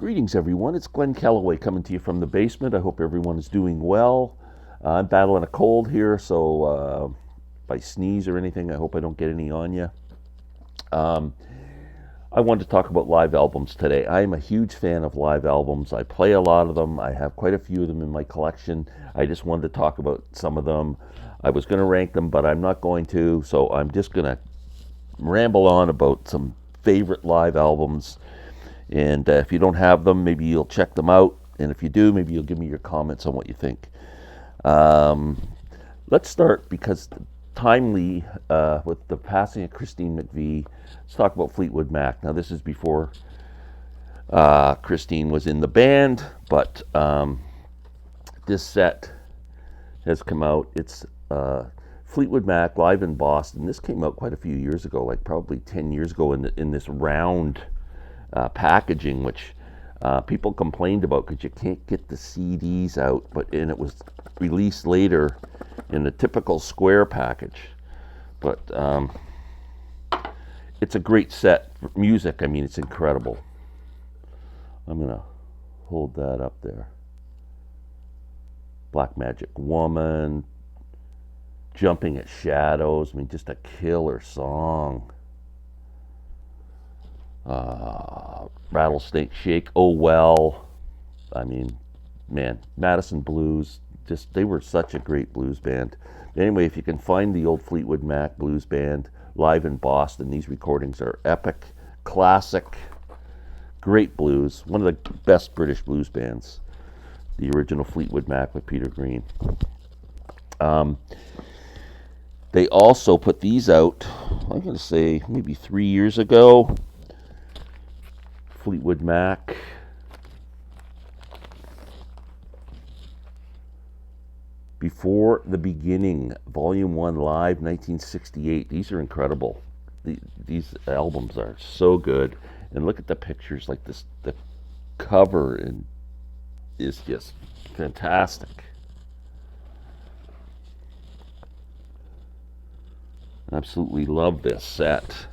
Greetings, everyone. It's Glenn Calloway coming to you from the basement. I hope everyone is doing well. I'm battling a cold here, so if I sneeze or anything, I hope I don't get any on you. I wanted to talk about live albums today. I am a huge fan of live albums. I play a lot of them. I have quite a few of them in my collection. I just wanted to talk about some of them. I was going to rank them, but I'm not going to, so I'm just going to ramble on about some favorite live albums. And if you don't have them, maybe you'll check them out. And if you do, maybe you'll give me your comments on what you think. Let's start, because timely, with the passing of Christine McVie, let's talk about Fleetwood Mac. Now, this is before Christine was in the band, but this set has come out. It's Fleetwood Mac live in Boston. This came out quite a few years ago, like probably 10 years ago, in this round packaging, which people complained about because you can't get the CDs out, and it was released later in the typical square package. But it's a great set. Music, I mean, it's incredible. I'm gonna hold that up there. Black Magic Woman, Jumping at Shadows, I mean, just a killer song. Rattlesnake Shake, Oh Well. I mean, man, Madison Blues, just, they were such a great blues band. Anyway, if you can find the old Fleetwood Mac blues band live in Boston, these recordings are epic, classic, great blues. One of the best British blues bands, the original Fleetwood Mac with Peter Green. They also put these out, I'm going to say maybe 3 years ago. Fleetwood Mac. Before the Beginning, Volume 1 Live, 1968. These are incredible. These albums are so good. And look at the pictures, like this, the cover is just fantastic. Absolutely love this set.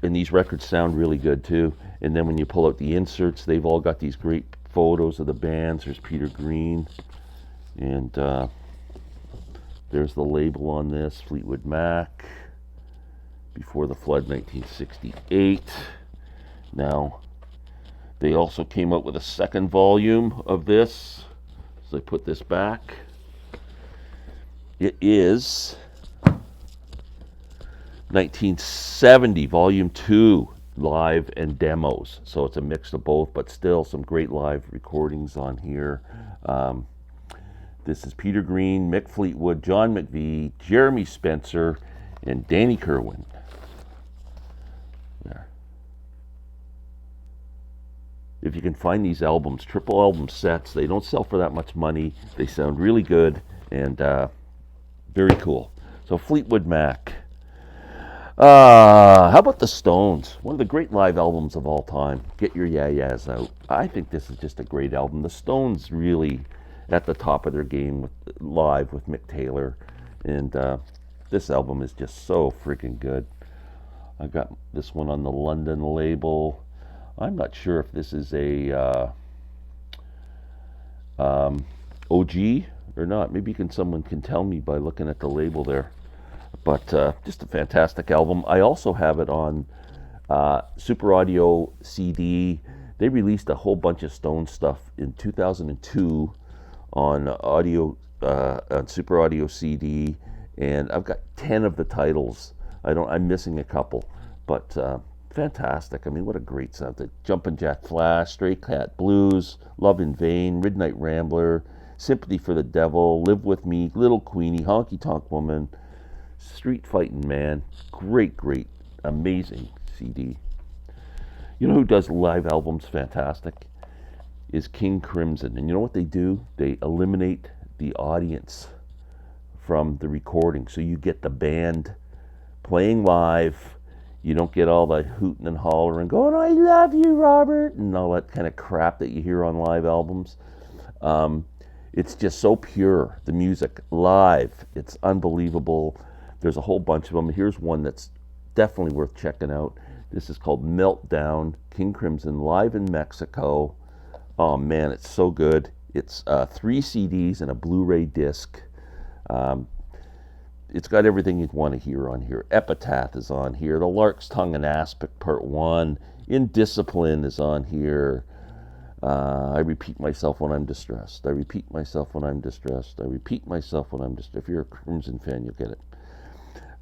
And these records sound really good too. And then when you pull out the inserts, they've all got these great photos of the bands. There's Peter Green, and there's the label on this, Fleetwood Mac, Before the Flood, 1968. Now, they also came out with a second volume of this, so I put this back. It is 1970, Volume 2, live and demos. So it's a mix of both, but still some great live recordings on here. This is Peter Green, Mick Fleetwood, John McVie, Jeremy Spencer, and Danny Kerwin. There. If you can find these albums, triple album sets, they don't sell for that much money. They sound really good and very cool. So Fleetwood Mac. How about the Stones? One of the great live albums of all time. Get your Yer-Yas out. I think this is just a great album. The Stones really at the top of their game live with Mick Taylor, and this album is just so freaking good. I got this one on the London label. I'm not sure if this is a OG or not. Maybe someone can tell me by looking at the label there. But just a fantastic album. I also have it on Super Audio CD. They released a whole bunch of Stone stuff in 2002 on on Super Audio CD, and I've got 10 of the titles. I'm missing a couple, but fantastic. I mean, what a great sound. The Jumpin' Jack Flash, Stray Cat Blues, Love in Vain, Midnight Rambler, Sympathy for the Devil, Live With Me, Little Queenie, Honky Tonk Woman, Street Fightin' Man. Great, amazing CD. You know who does live albums fantastic? Is King Crimson. And you know what they do? They eliminate the audience from the recording. So you get the band playing live. You don't get all the hooting and hollering, going, I love you, Robert, and all that kind of crap that you hear on live albums. It's just so pure, the music, live. It's unbelievable. There's a whole bunch of them. Here's one that's definitely worth checking out. This is called Meltdown, King Crimson, live in Mexico. Oh man, it's so good. It's 3 CDs and a Blu-ray disc. Um, it's got everything you'd want to hear on here. Epitaph is on here. The Lark's Tongue and Aspic Part 1. Indiscipline is on here. I repeat myself when I'm distressed. I repeat myself when I'm distressed. I repeat myself when I'm distressed. If you're a Crimson fan, you'll get it.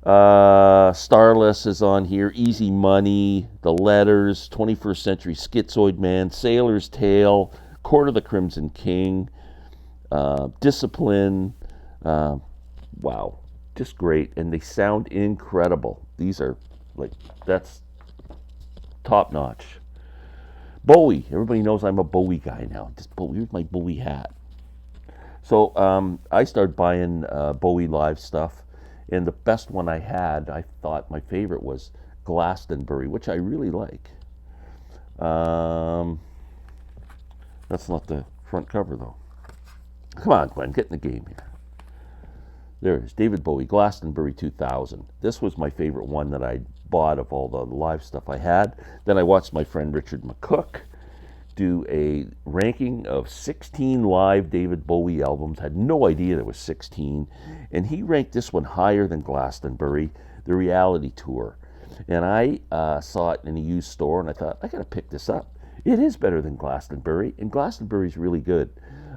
Starless is on here. Easy Money, The Letters, 21st Century Schizoid Man, Sailor's Tale, Court of the Crimson King, Discipline. Wow, just great, and they sound incredible. These are that's top notch. Bowie, everybody knows I'm a Bowie guy now. Just Bowie, here's my Bowie hat. So I started buying Bowie live stuff. And the best one I had, I thought my favorite was Glastonbury, which I really like. That's not the front cover, though. Come on, Glenn, get in the game here. There it is, David Bowie, Glastonbury 2000. This was my favorite one that I bought of all the live stuff I had. Then I watched my friend Richard McCook do a ranking of 16 live David Bowie albums. Had no idea there was 16, and he ranked this one higher than Glastonbury, the reality tour. And I saw it in a used store, and I thought, I gotta pick this up. It is better than Glastonbury, and Glastonbury's really good.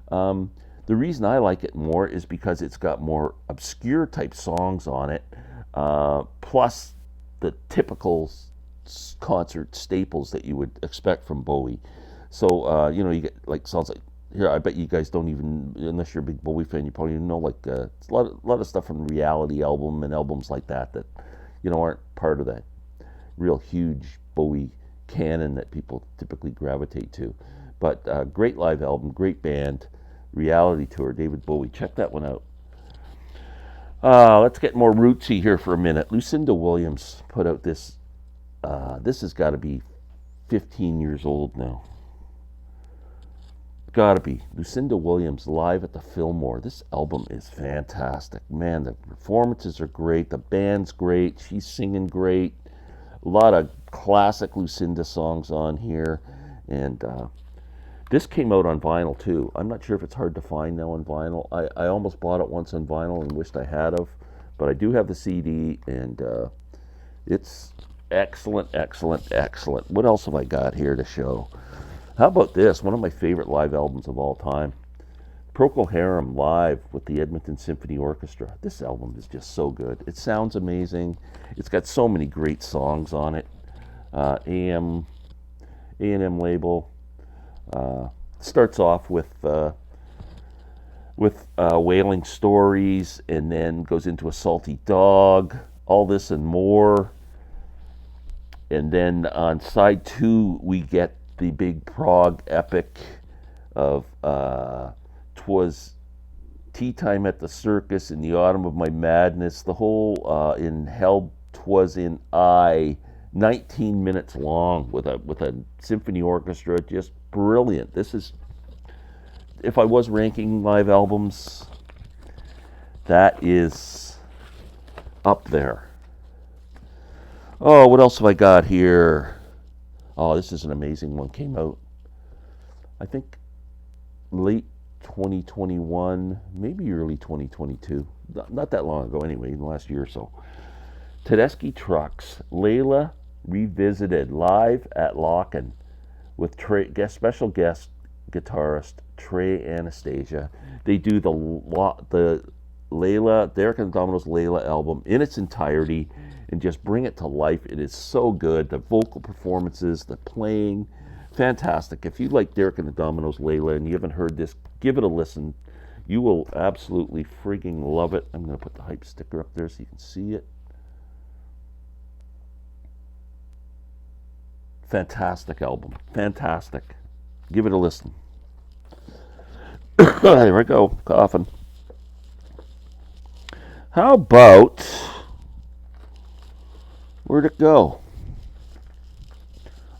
The reason I like it more is because it's got more obscure type songs on it, plus the typical concert staples that you would expect from Bowie. So, you get like songs like, here, I bet you guys don't even, unless you're a big Bowie fan, you probably know like a lot of stuff from the Reality album and albums like that aren't part of that real huge Bowie canon that people typically gravitate to. But great live album, great band, Reality Tour, David Bowie. Check that one out. Let's get more rootsy here for a minute. Lucinda Williams put out this. This has got to be 15 years old now. Gotta be. Lucinda Williams live at the Fillmore. This album is fantastic. Man, the performances are great. The band's great. She's singing great. A lot of classic Lucinda songs on here. And this came out on vinyl too. I'm not sure if it's hard to find now on vinyl. I almost bought it once on vinyl and wished I had of. But I do have the CD, and it's excellent, excellent, excellent. What else have I got here to show? How about this? One of my favorite live albums of all time. Procol Harum live with the Edmonton Symphony Orchestra. This album is just so good. It sounds amazing. It's got so many great songs on it. A&M label. Starts off with Wailing Stories, and then goes into A Salty Dog, All This and More. And then on side 2, we get the big prog epic of 'Twas Tea Time at the Circus in the Autumn of My Madness. The whole in Hell 'Twas in I, 19 minutes long with a symphony orchestra, just brilliant. This is, if I was ranking live albums, that is up there. Oh, what else have I got here? Oh, this is an amazing one. Came out, I think, late 2021, maybe early 2022. Not that long ago anyway, in the last year or so. Tedeschi Trucks Layla Revisited, live at Locken with special guest guitarist Trey Anastasia. They do the Layla, Derek and the Dominoes Layla album in its entirety and just bring it to life. It is so good. The vocal performances, the playing, fantastic. If you like Derek and the Dominoes Layla and you haven't heard this, give it a listen. You will absolutely freaking love it. I'm going to put the hype sticker up there so you can see it. Fantastic album. Fantastic. Give it a listen. There we go. Coughing. How about, where'd it go?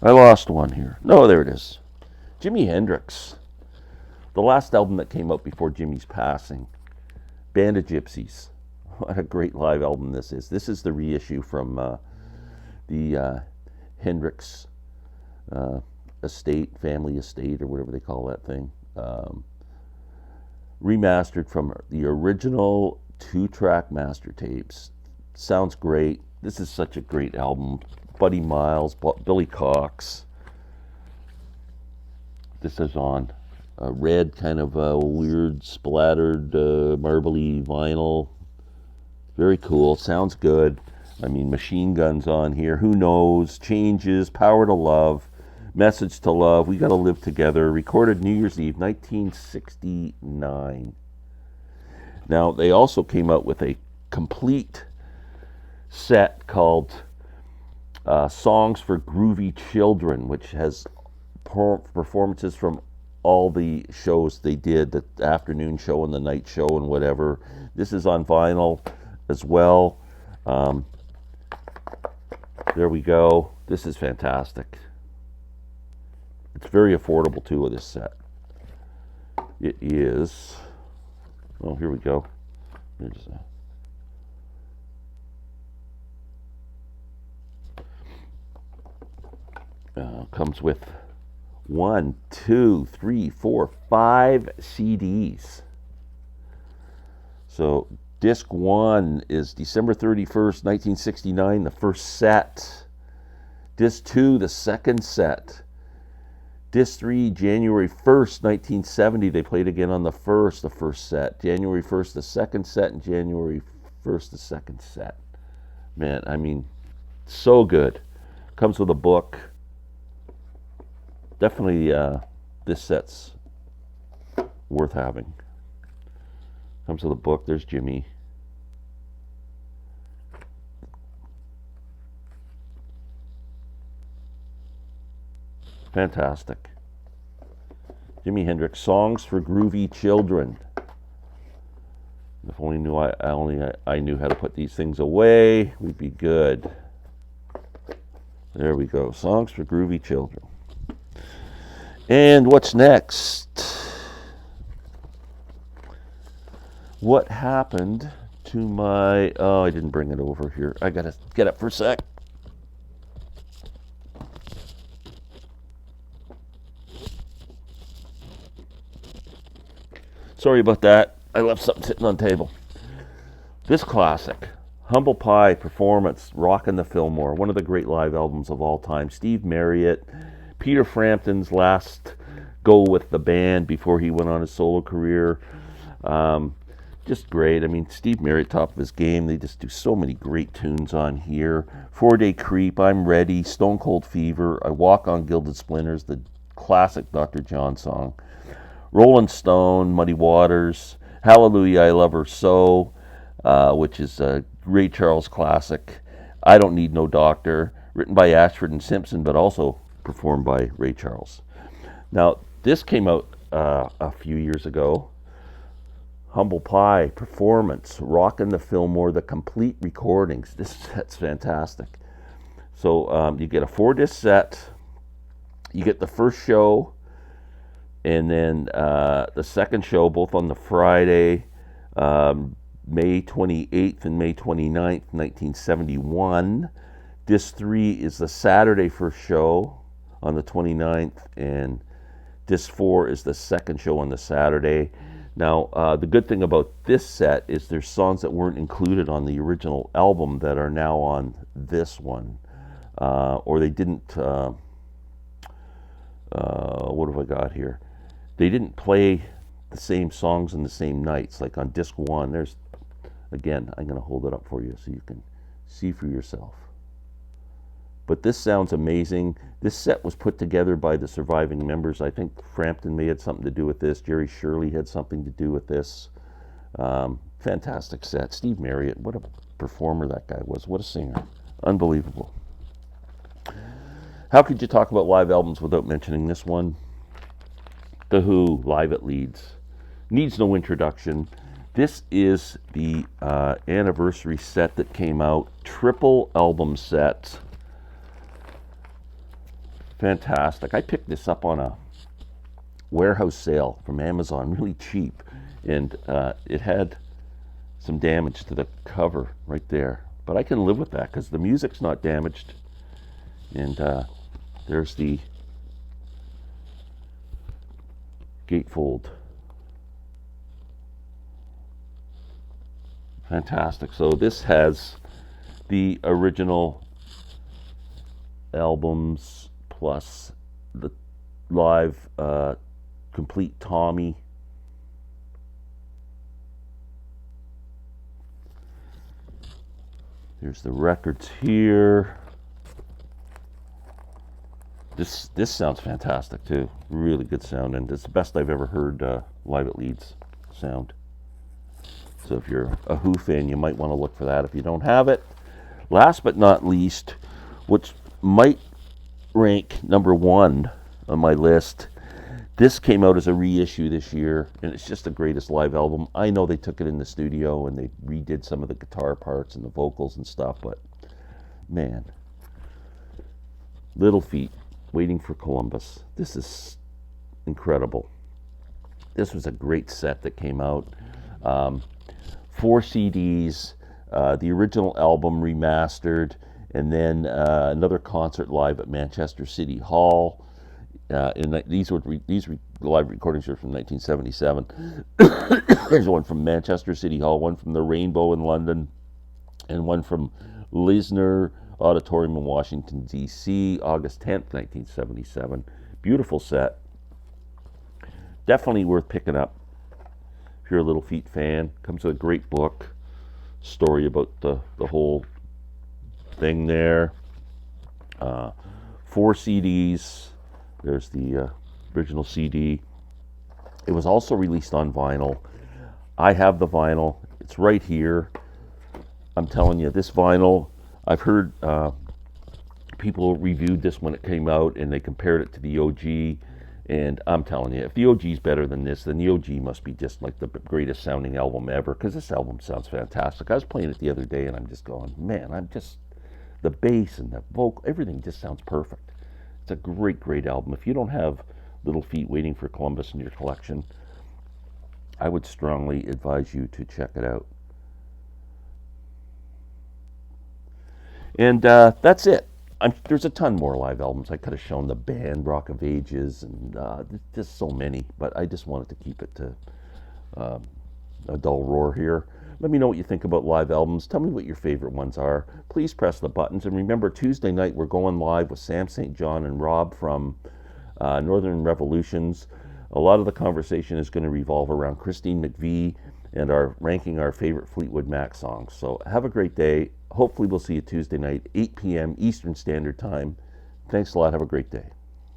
I lost one here. No, there it is. Jimi Hendrix. The last album that came out before Jimmy's passing. Band of Gypsies. What a great live album this is. This is the reissue from the Hendrix estate, family estate, or whatever they call that thing. Remastered from the original 2-track master tapes. Sounds great. This is such a great album. Buddy Miles, Billy Cox. This is on a red kind of weird splattered marbly vinyl. Very cool. Sounds good. I mean, Machine Guns on here. Who knows? Changes. Power to Love. Message to Love. We Gotta Live Together. Recorded New Year's Eve, 1969. Now, they also came out with a complete set called Songs for Groovy Children, which has performances from all the shows they did, the afternoon show and the night show and whatever. This is on vinyl as well. There we go. This is fantastic. It's very affordable too, with this set. It is, oh, here we go. Here's comes with 1, 2, 3, 4, 5 CDs. So disc 1 is December 31st, 1969, the first set. Disc 2, the second set. Disc 3, January 1st, 1970. They played again on the first set. January 1st, the second set, and January 1st, the second set. Man, I mean, so good. Comes with a book. Definitely, this set's worth having. Comes with a book. There's Jimmy. Fantastic. Jimi Hendrix, Songs for Groovy Children. If only I knew how to put these things away, we'd be good. There we go. Songs for Groovy Children. And what's next? What happened to my... Oh, I didn't bring it over here. I gotta get up for a sec. Sorry about that. I left something sitting on the table. This classic, Humble Pie Performance, Rockin' the Fillmore, one of the great live albums of all time. Steve Marriott, Peter Frampton's last go with the band before he went on his solo career. Just great. I mean, Steve Marriott, top of his game. They just do so many great tunes on here. 4-Day Creep, I'm Ready, Stone Cold Fever, I Walk on Gilded Splinters, the classic Dr. John song. Rolling Stone, Muddy Waters, Hallelujah, I Love Her So, which is a Ray Charles classic. I Don't Need No Doctor, written by Ashford and Simpson, but also performed by Ray Charles. Now, this came out a few years ago. Humble Pie Performance, Rockin' the Fillmore, the complete recordings. This set's fantastic. So you get a 4-disc set. You get the first show, and then the second show, both on the Friday, May 28th and May 29th, 1971. Disc 3 is the Saturday first show on the 29th, and Disc 4 is the second show on the Saturday. Now, the good thing about this set is there's songs that weren't included on the original album that are now on this one. Or they didn't, what have I got here? They didn't play the same songs in the same nights. Like on disc 1, there's, again, I'm going to hold it up for you so you can see for yourself. But this sounds amazing. This set was put together by the surviving members. I think Frampton may have something to do with this. Jerry Shirley had something to do with this. Fantastic set. Steve Marriott, what a performer that guy was. What a singer. Unbelievable. How could you talk about live albums without mentioning this one? The Who, live at Leeds. Needs no introduction. This is the anniversary set that came out. Triple album set. Fantastic. I picked this up on a warehouse sale from Amazon, really cheap, and it had some damage to the cover right there. But I can live with that because the music's not damaged. And there's the gatefold. Fantastic. So this has the original albums plus the live complete Tommy. There's the records here. This sounds fantastic too. Really good sound, and it's the best I've ever heard live at Leeds sound. So if you're a Who fan, you might want to look for that if you don't have it. Last but not least, which might rank number 1 on my list, this came out as a reissue this year, and it's just the greatest live album. I know they took it in the studio and they redid some of the guitar parts and the vocals and stuff, but man, Little Feat, Waiting for Columbus. This is incredible. This was a great set that came out. 4 CDs, the original album remastered, and then another concert live at Manchester City Hall. These live recordings are from 1977. There's one from Manchester City Hall, one from the Rainbow in London, and one from Lisner Auditorium in Washington, D.C., August 10th, 1977. Beautiful set. Definitely worth picking up if you're a Little Feat fan. Comes with a great book, story about the whole thing there. 4 CDs. There's the original CD. It was also released on vinyl. I have the vinyl. It's right here. I'm telling you, this vinyl, I've heard people reviewed this when it came out, and they compared it to the OG. And I'm telling you, if the OG is better than this, then the OG must be just like the greatest sounding album ever, because this album sounds fantastic. I was playing it the other day, and I'm just going, man, the bass and the vocal, everything just sounds perfect. It's a great, great album. If you don't have Little Feat, Waiting for Columbus in your collection, I would strongly advise you to check it out. And that's it. There's a ton more live albums. I could have shown the band Rock of Ages, and there's so many, but I just wanted to keep it to a dull roar here. Let me know what you think about live albums. Tell me what your favorite ones are. Please press the buttons. And remember, Tuesday night we're going live with Sam St. John and Rob from Northern Revolutions. A lot of the conversation is going to revolve around Christine McVie and ranking our favorite Fleetwood Mac songs. So have a great day. Hopefully we'll see you Tuesday night, 8 p.m. Eastern Standard Time. Thanks a lot. Have a great day.